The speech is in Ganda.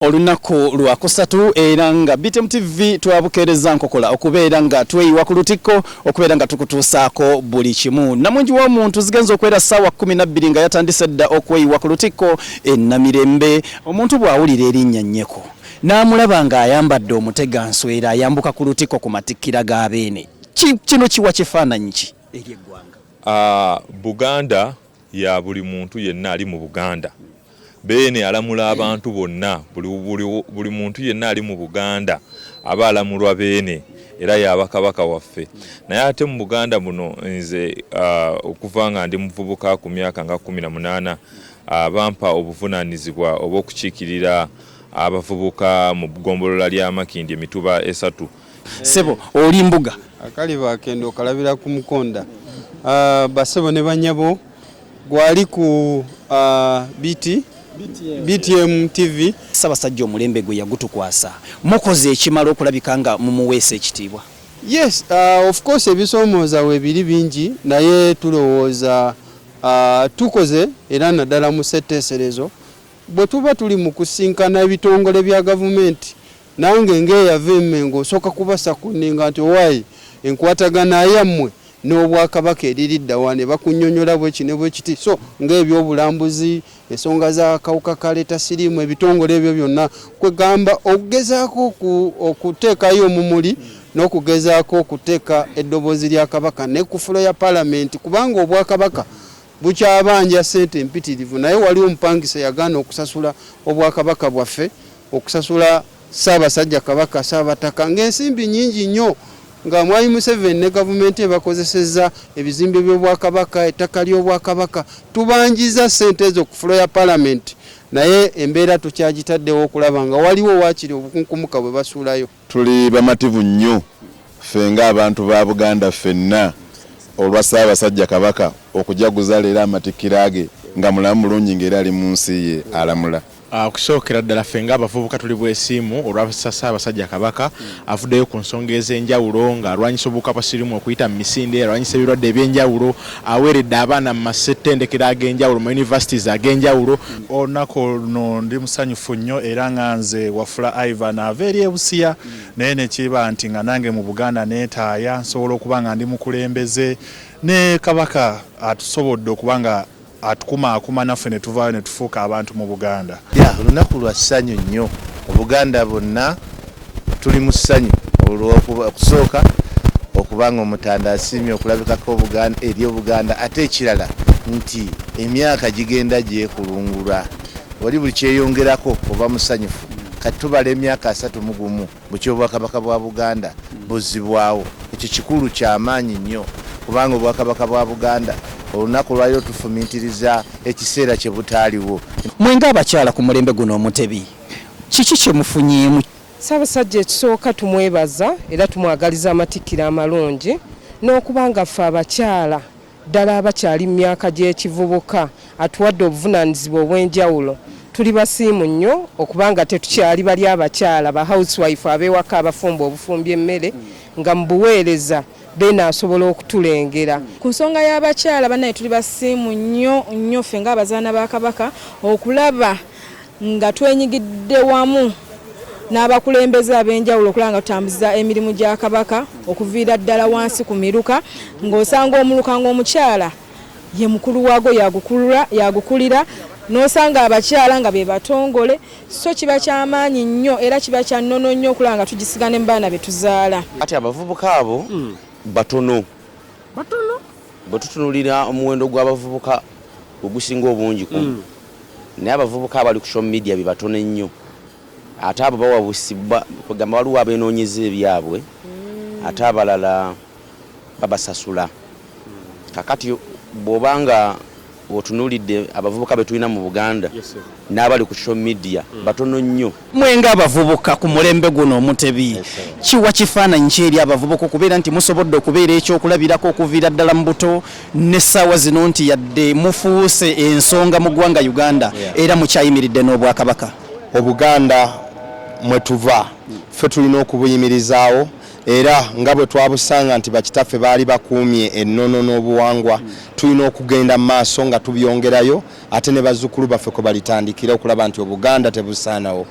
Olunaku lwa kusatu era nga BTM TV twabukereza nkokola okubeera nga tweyiwa ku lutikko okubeera nga tukutuusaako buli kimu. Namungi w'omuntu zigenza okwera ssaawa 12 nga yatandise dda okweyiwa ku lutikko Namirembe. Omuntu bw'awulira erinnya Nnyeko n'amulaba ng'ayambadde omuteganswera ayambuka ku lutikko ku matikkira ga Beene, kino kiwa kifaananyi ki eri eggwanga? Buganda ya buli muntu yenna ali mu Buganda. Beene alamula abantu bonna, buli muntu yenna ali mu Buganda aba alamulwa Beene era yaba kabaka waffe. Naye ate mu Buganda muno nze okuva nga ndi muvubuka ku myaka nga 18 bampa obuvunaanyizibwa obw'okukiikirira abavubuka mu ggombolola lya Makindye emituba 3. Sebo oli mbuga akaliba akendo okalabira ku Mukonda. Basebo ne banyabo gwali ku BTM TV. Ssaabasajja omulembe gwe yagutukwasa mukoze ekimala okulabika nga mumuweesa ekitiibwa? Yes, of course ebisoomooza we biri bingi naye tulowooza tukoze era naddala mu ssetteeserezo bwe tuba tuli mu kusinkana ebitongole bya gavumenti nange ng'eyava Emmengo osooka kubasa kuninga nti owaayi enkwatagana yammwe n'Obwakabaka eriridda wane bakunnyonnyola bweki ne bwekiti. So ng'ebyobulambuzi, ensonga za kawuka kaleeta siriimu, ebitongole ebyo byonna kwegamba okugezaako okuteekayo omumuli n'okugezaako okuteeka eddoboozi lya Kabaka ne ku fulo ya Paalamenti, kubanga Obwakabaka bukyabanja ssente empitirivu naye waliwo omupangisa yagaana okusasula Obwakabaka bwaffe, okusasula Ssaabasajja Kabaka Ssaabataka ng'ensimbi nnyingi nnyo nga Mwai Museveni ne gavumenti ebakozesezza ebizimbe by'Obwakabaka, ettaka ly'Obwakabaka, tubanjiza ssente ezo ku fulo ya Paalamenti naye embeera tukyagitaddewo okulaba nga waliwo waakiri obukunkumuka bwe basuulayo. Tuli bamativu nnyo ffe ng'abantu ba Buganda ffenna olwa Ssaabasajja Kabaka okujaguza leero amatikkira ge nga mulamu mulungi ng'era ali mu nsi ye alamula. Okusookera ddala ffe ng'abavubuka tuli bwesiimu olwa Ssaabasajja Kabaka avuddeyo ku nsonga ez'enjawulo ng'alwanyisa obukapasirimu okuyita mu misinde, alwanyisa ebirwadde eby'enjawulo, aweeredde abaana mu masettendekero ag'enjawulo mu universities ag'enjawulo. Olunaku luno ndi musanyufu nnyo era nga nze Wafula Ivan ava eri e Busia naye ne kiba nti nga nange mu Buganda neetaaya nsobola okuba nga ndi mukulembeze ne Kabaka atusobodde okuba nga atukumaakuma naffe ne tuvaayo ne tufuuka abantu mu Buganda. Olunaku lwa ssanyu nnyo, Obuganda bonna tuli mu ssanyu okusooka okubanga Omutanda asiimye okulabikako eri Obuganda, ate ekirala nti emyaka gigenda gyekulungulwa, wali buli kyeyongerako oba musanyufu. Kati tubala emyaka 31 bukya Obwakabaka bwa Buganda buzzibwawo. Ekyo kikulu ky'amaanyi nnyo kubanga Obwakabaka bwa Buganda olunaku lwaliro tufumiitiriza ekiseera kye butaaliwo. Mwe ng'abakyala ku mulembe guno Omutebi, kiki kye mufunyeemu? Ssaabasajja ekisooka tumwebaza era tumwagaliza amatikkira amalungi n'okuba nga ffe abakyala ddala abakyali mu myaka gy'ekivubuka atuwadde obuvunaanyizibwa obw'enjawulo. Tuli basiimu nnyo okuba nga tetukyali bali abakyala ba housewife ab'ewaka abafumba obufumbi emmere nga mu buweereza Beene asobola okutulengera. Ku nsonga y'abakyala bannaye tuli basiimu nnyo ffe ng'abazaana ba Kabaka okulaba nga twenyigidde wamu n'abakulembeze ab'enjawulo okulaba nga tutambuza emirimu gya Kabaka okuviira ddala wansi ku miruka, ng'osanga omuluka ng'omukyala ye mukulu waago yagukulira n'osanga abakyala nga be batongole. So kiba ky'amaanyi nnyo era kiba kya nnono nnyo okulaba nga tugisigane mu baana be tuzaala. Ati abavubuka abo batono bwe tutunulira omuwendo gw'abavubuka ogusinga obungi naye abavubuka abali ku social media be batono ennyo, ate abo bawabusibwa kugamba waliwo abeenoonyeza ebyabwe ate abalala babasasula. Kakati bw'obanga otunulidde abavubuka be tulina mu Buganda n'abali ku social media batono nnyo. Mwe ng'abavubuka ku mulembe guno Omutebi, kiwa kifaananyi ki eri abavubuka okubeera nti musobodde okubeera ekyokulabirako okuviira ddala mu buto n'essaawa zino nti yadde mufuuse ensonga mu ggwanga Uganda era mukyayimiridde n'Obwakabaka? Obuganda mwe tuva ffe tulina okubuyimirizaawo era nga bwe twabusanga nti bakitaffe baali bakuumye ennono n'obuwangwa tulina okugenda mu maaso nga tubyongerayo ate ne bazzukulu baffe ko balitandikira okulaba nti Obuganda tebusaanawo.